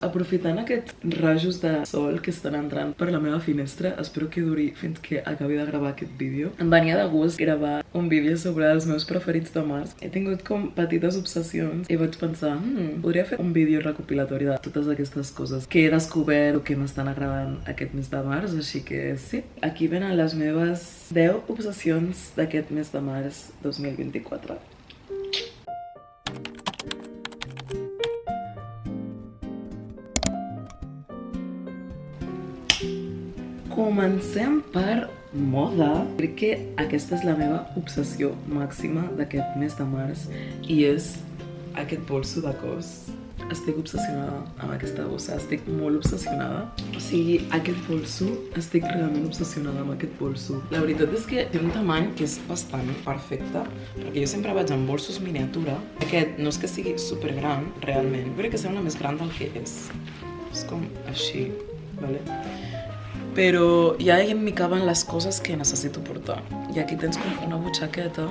Aprofitant aquests rajos de sol que estan entrant per la meva finestra, espero que duri fins que acabi de gravar aquest vídeo. Em venia de gust gravar un vídeo sobre els meus preferits de març. He tingut com petites obsessions i vaig pensar, podria fer un vídeo recopilatori de totes aquestes coses que he descobert o que m'estan agradant aquest mes de març, així que sí. Aquí venen les meves 10 obsessions d'aquest mes de març 2024. Comencem per moda. Crec que aquesta és la meva obsessió màxima d'aquest mes de març i és aquest bolso de cos. Estic obsessionada amb aquesta bossa, estic molt obsessionada. O sigui, aquest bolso, estic realment obsessionada amb aquest bolso. La veritat és que té un tamany que és bastant perfecte, perquè jo sempre vaig amb bolsos miniatura. Aquest no és que sigui supergran, realment. Crec que sembla més gran del que és. És com així, vale? Però ja m'hi caben les coses que necessito portar. I aquí tens com una butxaqueta.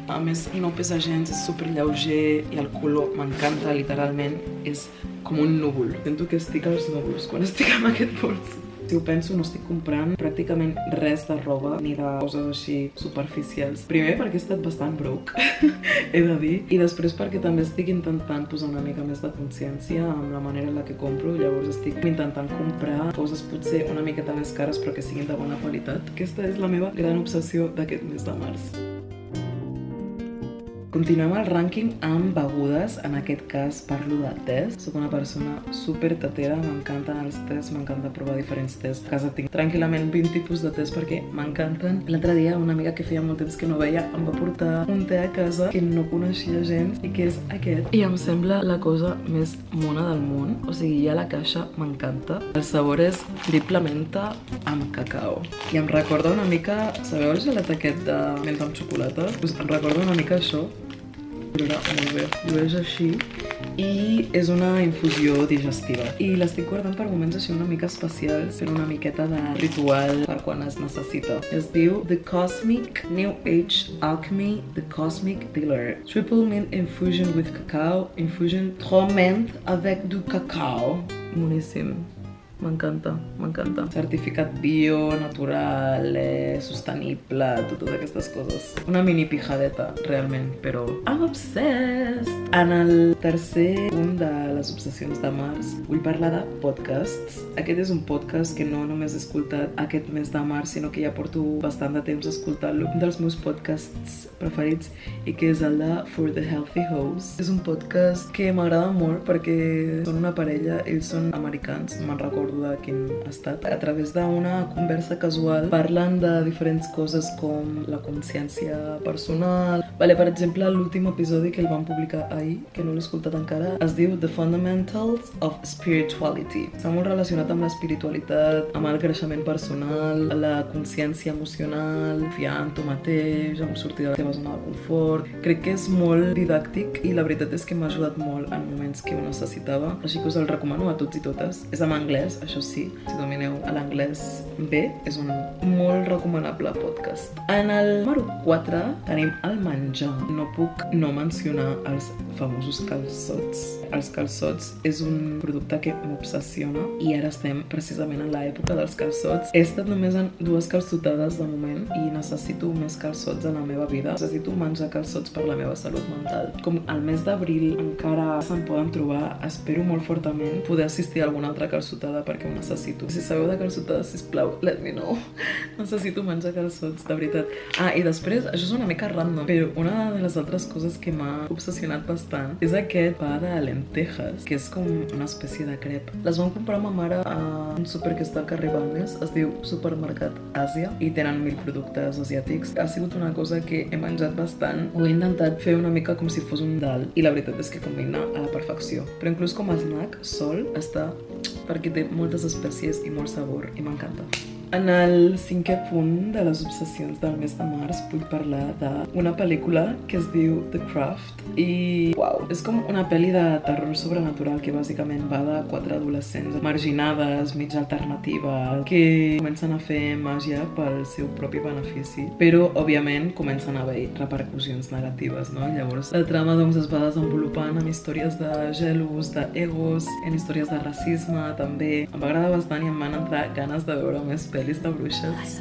A més, no pesa gens, és superlleuger i el color m'encanta, literalment. És com un núvol. Sento que estic als núvols quan estic amb aquest bolso. Si ho penso, no estic comprant pràcticament res de roba ni de coses així superficials. Primer perquè he estat bastant broke, he de dir, i després perquè també estic intentant posar una mica més de consciència amb la manera en la que compro. Llavors estic intentant comprar coses potser una miqueta més cares però que siguin de bona qualitat. Aquesta és la meva gran obsessió d'aquest mes de març. Continuem el rànquing amb begudes, en aquest cas parlo de tés. Soc una persona super tetera, m'encanten els tés, m'encanta provar diferents tés. A casa tinc tranquil·lament 20 tipus de tés perquè m'encanten. L'altre dia una amiga que feia molt temps que no veia em va portar un té a casa que no coneixia gens i que és aquest. I em sembla la cosa més mona del món, o sigui, ja la caixa m'encanta. El sabor és triple menta amb cacau. I em recorda una mica, sabeu el gelat aquest de menta amb xocolata? Pues em recorda una mica això. Però molt bé, llueix així i és una infusió digestiva i l'estic guardant per moments així una mica especials, per una miqueta de ritual per quan es necessita. Es diu The Cosmic New Age Alchemy The Cosmic Dealer Triple Mint Infusion with Cacao Infusion 3 Mint avec du cacao. Boníssim. M'encanta, m'encanta. Certificat bio, natural, sostenible, totes aquestes coses. Una mini pijadeta, realment, però I'm obsessed! En el tercer punt de les obsessions de març, vull parlar de podcasts. Aquest és un podcast que no només he escoltat aquest mes de març, sinó que ja porto bastant de temps escoltant-lo. Un dels meus podcasts preferits i que és el de For the Healthy Host. És un podcast que m'agrada molt perquè són una parella, ells són americans, me'n recordo de quin estat. A través d'una conversa casual parlen de diferents coses com la consciència personal. Vale, per exemple, l'últim episodi que el van publicar ahir, que no l'he escoltat encara, es diu The Fundamentals of Spirituality. Està molt relacionat amb l'espiritualitat, amb el creixement personal, la consciència emocional, confiar en tu mateix, amb sortir de la teva zona de confort. Crec que és molt didàctic i la veritat és que m'ha ajudat molt en moments que ho necessitava, així que us el recomano a tots i totes. És en anglès, això sí, si domineu l'anglès bé, és un molt recomanable podcast. En el número 4 tenim el menjar. No puc no mencionar els famosos calçots. Els calçots és un producte que m'obsessiona i ara estem precisament en l'època dels calçots. He estat només en 2 calçotades de moment i necessito més calçots en la meva vida. Necessito menjar calçots per la meva salut mental. Com al mes d'abril encara se'n poden trobar, espero molt fortament poder assistir a alguna altra calçotada perquè ho necessito. Si sabeu de calçotades, sisplau, let me know. Necessito menjar calçots, de veritat. Ah, i després, això és una mica random, però una de les altres coses que m'ha obsessionat bastant és aquest pa de lentejas, que és com una espècie de crep. Les vam comprar amb ma mare a un súper que està al carrer Balmes, es diu Supermercat Àsia, i tenen 1000 productes asiàtics. Ha sigut una cosa que he menjat bastant. Ho he intentat fer una mica com si fos un dal, i la veritat és que combina a la perfecció. Però inclús com a snack, sol, està perquè té moltes espècies i molt sabor, i m'encanta. En el 5è punt de les obsessions del mes de març vull parlar d'una pel·lícula que es diu The Craft i, uau, és com una pel·li de terror sobrenatural que bàsicament va de 4 adolescents marginades, mig alternatives, que comencen a fer màgia pel seu propi benefici, però, òbviament, comencen a haver repercussions negatives, no? Llavors, la trama, doncs, es va desenvolupant en històries de gelos, d'egos, en històries de racisme, també. Em va agradar bastant i em van entrar ganes de veure més pel·lis de bruixes.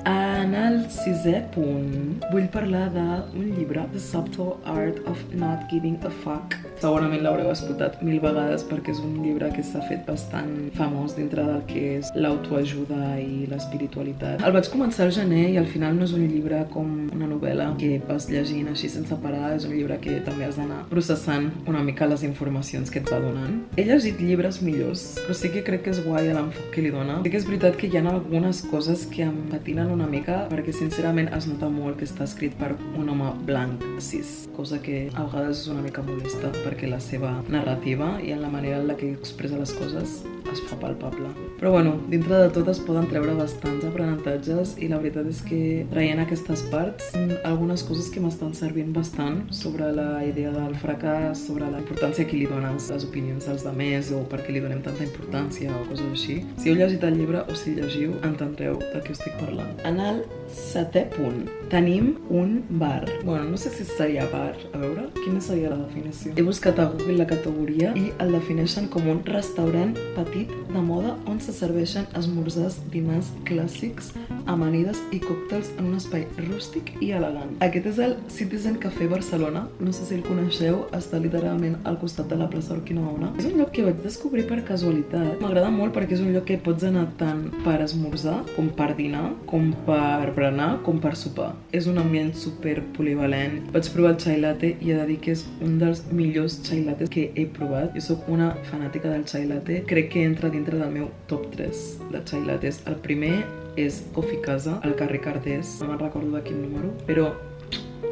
En el 6è punt vull parlar d'un llibre, The Subtle Art of Not Giving a Fuck. Segurament l'haureu escoltat 1000 vegades perquè és un llibre que s'ha fet bastant famós dintre del que és l'autoajuda i l'espiritualitat. El vaig començar al gener i al final no és un llibre com una novel·la que vas llegint així sense parar, és un llibre que també has d'anar processant una mica les informacions que et va donant. He llegit llibres millors, però sí que crec que és guai l'enfoc que li dona. Sí que és veritat que hi ha algunes coses que em patinen una mica perquè sincerament es nota molt que està escrit per un home blanc cis, cosa que a vegades és una mica molesta perquè la seva narrativa i en la manera en la que expressa les coses es fa palpable. Però bueno, dintre de tot es poden treure bastants aprenentatges i la veritat és que traient aquestes parts algunes coses que m'estan servint bastant sobre la idea del fracàs, sobre la importància que li dones les opinions dels altres o per què li donem tanta importància o coses així. Si heu llegit el llibre o si llegiu entendreu de què estic parlant. En el 7è punt tenim un bar. Bueno, no sé si seria bar, a veure, quina seria la definició? He buscat a Google la categoria i el defineixen com un restaurant petit de moda on se serveixen esmorzars, dinars clàssics, amanides i còctels en un espai rústic i elegant. Aquest és el Citizen Café Barcelona, no sé si el coneixeu, està literalment al costat de la plaça Urquinaona. És un lloc que vaig descobrir per casualitat. M'agrada molt perquè és un lloc que pots anar tant per esmorzar, com per dinar, com per berenar, com per sopar. És un ambient super polivalent. Vaig provar el chai latte i he de dir que és un dels millors chai lattes que he provat. Jo soc una fanàtica del chai latte. Crec que entra dintre del meu top 3 de chai lattes. El primer és Coffee Casa, al carrer Cardés. No me'n recordo de quin número, però,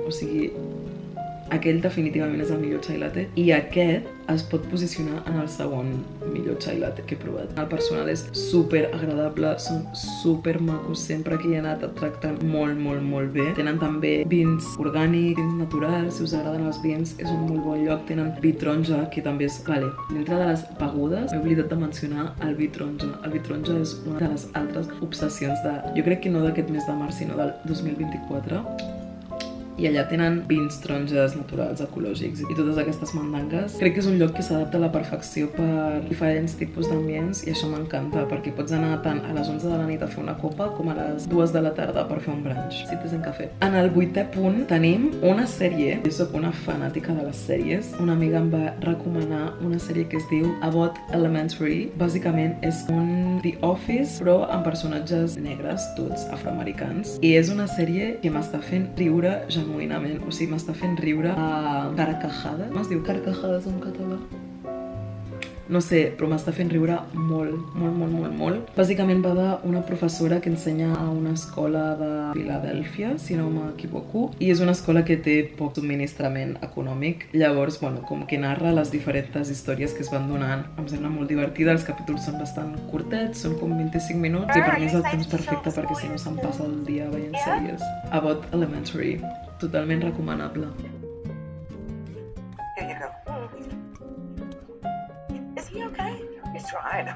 o sigui, aquell definitivament és el millor chai latte i aquest es pot posicionar en el segon millor chai latte que he provat. El personal és super agradable, són super macos, sempre que hi he anat et tracten molt, molt, molt bé. Tenen també vins orgànics, vins naturals, si us agraden els vins és un molt bon lloc. Tenen vi taronja, que també és... Vale, dintre de les begudes m'he oblidat de mencionar el vi taronja. El vi taronja és una de les altres obsessions de... Jo crec que no d'aquest mes de març, sinó del 2024. I allà tenen vins taronges naturals, ecològics i totes aquestes mandangues. Crec que és un lloc que s'adapta a la perfecció per diferents tipus d'ambients i això m'encanta perquè pots anar tant a les 11 de la nit a fer una copa com a les 2 de la tarda per fer un brunch. Citizen Café. En el 8è punt tenim una sèrie. Jo soc una fanàtica de les sèries. Una amiga em va recomanar una sèrie que es diu Abbott Elementary. Bàsicament és un The Office però amb personatges negres, tots afroamericans. I és una sèrie que m'està fent riure genuïnament, o sigui, m'està fent riure a carcajades. Com es diu carcajades en català? No sé, però m'està fent riure molt, molt, molt, molt, molt. Bàsicament va d'una professora que ensenya a una escola de Filadèlfia, si no m'equivoco, i és una escola que té poc subministrament econòmic. Llavors, bueno, com que narra les diferents històries que es van donant, em sembla molt divertida. Els capítols són bastant curtets, són com 25 minuts, i per mi és el temps perfecte perquè si no se'm passa el dia veient sèries. Abbott Elementary, totalment recomanable. He's fine.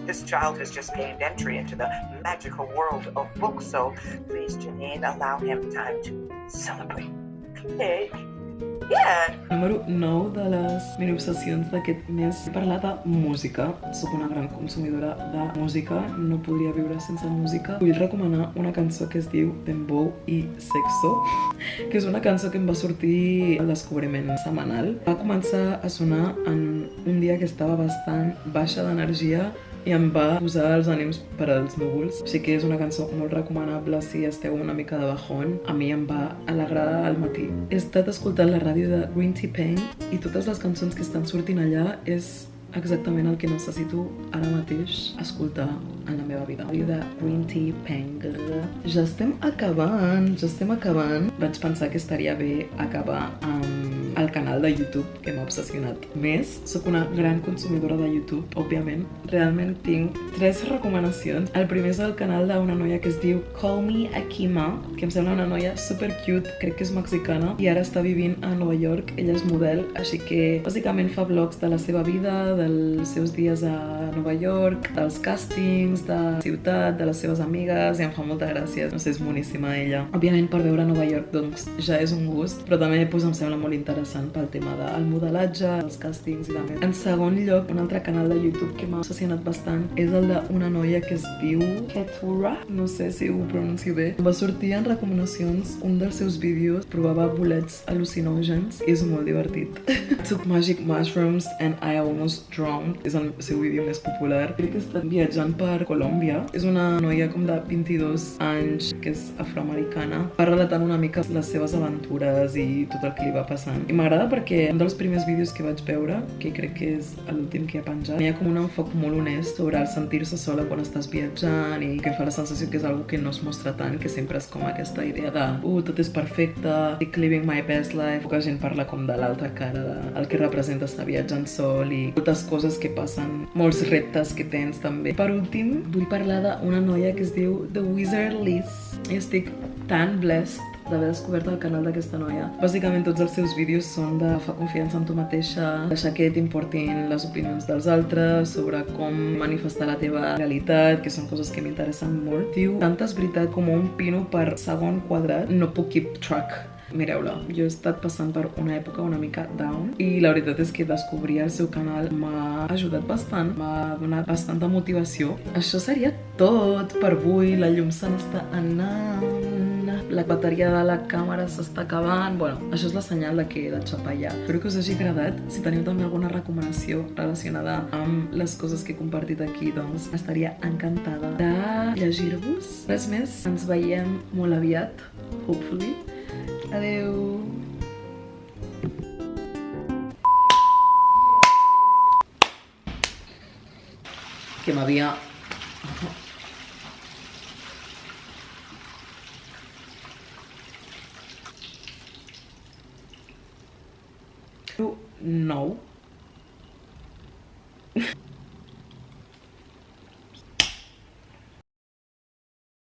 This child has just gained entry into the magical world of books, so please, Janine, allow him time to celebrate. Okay. Yeah. Número 9 de les mini-obsessions d'aquest mes. He parlat de música. Soc una gran consumidora de música. No podria viure sense música. Vull recomanar una cançó que es diu Dembow i Sexo, que és una cançó que em va sortir al descobriment setmanal. Va començar a sonar en un dia que estava bastant baixa d'energia i em va posar els ànims per als núvols. Així que és una cançó molt recomanable si esteu una mica de bajón. A mi em va alegrar al matí. He estat escoltant la ràdio de Green Tea Pain i totes les cançons que estan sortint allà és exactament el que necessito ara mateix escoltar en la meva vida. De Green Tea Peng. Ja estem acabant. Vaig pensar que estaria bé acabar amb el canal de YouTube, que m'ha obsessionat més. Soc una gran consumidora de YouTube, òbviament. Realment tinc 3 recomanacions. El primer és el canal d'una noia que es diu Call Me Akima, que em sembla una noia super cute, crec que és mexicana, i ara està vivint a Nova York. Ella és model, així que bàsicament fa vlogs de la seva vida, dels seus dies a Nova York, dels càstings, de la ciutat, de les seves amigues, i em fa molta gràcia. No sé, és boníssima ella. Òbviament, per veure Nova York, doncs, ja és un gust, però també em sembla molt interessant pel tema del modelatge, els càstings i també. En segon lloc, un altre canal de YouTube que m'ha obsessionat bastant és el d'una noia que es diu Ketura, no sé si ho pronuncio bé. Va sortir en recomanacions un dels seus vídeos, provava bolets al·lucinògens i és molt divertit. Took magic mushrooms and I almost drowned. És el seu vídeo més popular. Crec que està viatjant per Colòmbia. És una noia com de 22 anys que és afroamericana. Va relatant una mica les seves aventures i tot el que li va passant. I m'agrada perquè un dels primers vídeos que vaig veure, que crec que és l'últim que he penjat, hi ha com un enfoc molt honest sobre el sentir-se sola quan estàs viatjant i que em fa la sensació que és algo que no es mostra tant, que sempre és com aquesta idea de tot és perfecte, estic living my best life. Poca gent parla com de l'altra cara, el que representa estar viatjant sol i moltes coses que passen, molts reptes que tens també. Per últim, vull parlar d'una noia que es diu The Wizard Liz. I estic tan blessed d'haver descobert el canal d'aquesta noia. Bàsicament tots els seus vídeos són de fa confiança en tu mateixa, deixar que t'importin les opinions dels altres, sobre com manifestar la teva realitat, que són coses que m'interessen molt. Diu tantes veritats com un pino per segon quadrat, no puc keep track. Mireu-la, jo he estat passant per una època una mica down i la veritat és que descobrir el seu canal m'ha ajudat bastant, m'ha donat bastanta motivació. Això seria tot per avui, la llum se n'està anant, la bateria de la càmera s'està acabant. Bueno, això és la senyal de que he de xapar ja. Espero que us hagi agradat. Si teniu també alguna recomanació relacionada amb les coses que he compartit aquí, doncs estaria encantada de llegir-vos. Res més, ens veiem molt aviat, hopefully. Adeu! Que m'havia... No.